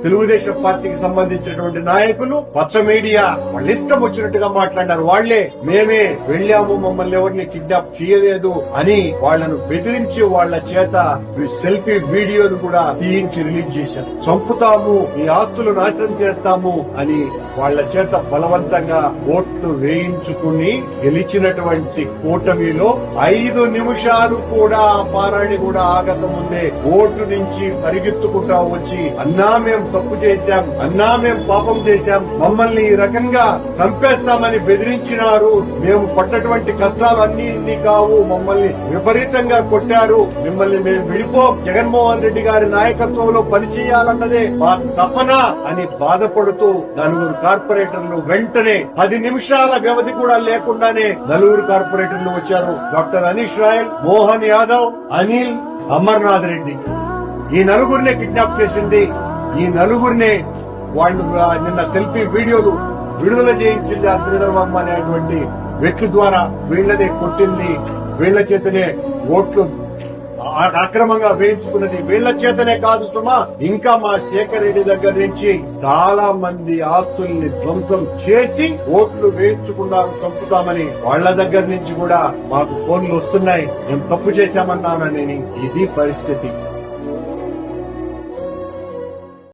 తెలుగుదేశం పార్టీకి సంబంధించినటువంటి నాయకులు పచ్చ మీడియా వాళ్ళ ఇష్టం వచ్చినట్టుగా మాట్లాడారు. వాళ్లే మేమే వెళ్లాము, మమ్మల్ని ఎవరిని కిడ్నాప్ చేయలేదు అని వాళ్లను బెదిరించి వాళ్ల చేత సెల్ఫీ వీడియోను కూడా తీయించి రిలీజ్ చేశారు. చంపుతాము, ఈ ఆస్తులు నాశనం చేస్తాము అని వాళ్ల చేత బలవంతంగా ఓట్లు వేయించుకుని గెలిచినటువంటి కూటమిలో 5 నిమిషాలు కూడా పారాయణ కూడా ఆగక ముందే ఓటు నుంచి పరిగెత్తుకుంటా వచ్చి అన్నా మేము తప్పు చేశాం, అన్నా మేము పాపం చేశాం, మమ్మల్ని ఈ రకంగా చంపేస్తామని బెదిరించినారు, మేము పడ్డటువంటి కష్టాలు అన్ని కావు, మమ్మల్ని విపరీతంగా కొట్టారు, మిమ్మల్ని మేము విడిపో జగన్మోహన్ రెడ్డి గారి నాయకత్వంలో పనిచేయాలన్నదే మా తపన అని బాధపడుతూ 4 కార్పొరేటర్లు వెంటనే 10 నిమిషాల వ్యవధి కూడా లేకుండానే 4 కార్పొరేటర్లు వచ్చారు. Doctor Anish royal, Mohan Yadav, Anil, Amarnath Reddy. ఈ 4 కిడ్నాప్ చేసింది. ఈ 4 వాళ్ళు నిన్న సెల్ఫీ వీడియోలు విడుదల చేయించింది ఆ శ్రీధర్ వర్మ అనేటువంటి వ్యక్తి ద్వారా. వీళ్లనే కొట్టింది, వీళ్ల చేతనే ఓట్లు అక్రమంగా వేయించుకున్నది, వీళ్ల చేతనే కాదు సుమా, ఇంకా మా శేఖర్ రెడ్డి దగ్గర నుంచి చాలా మంది ఆస్తుల్ని ధ్వంసం చేసి ఓట్లు వేయించుకున్నారు, చంపుతామని. వాళ్ల దగ్గర నుంచి కూడా మాకు ఫోన్లు వస్తున్నాయి, మేము తప్పు చేశామన్నానని. ఇది పరిస్థితి.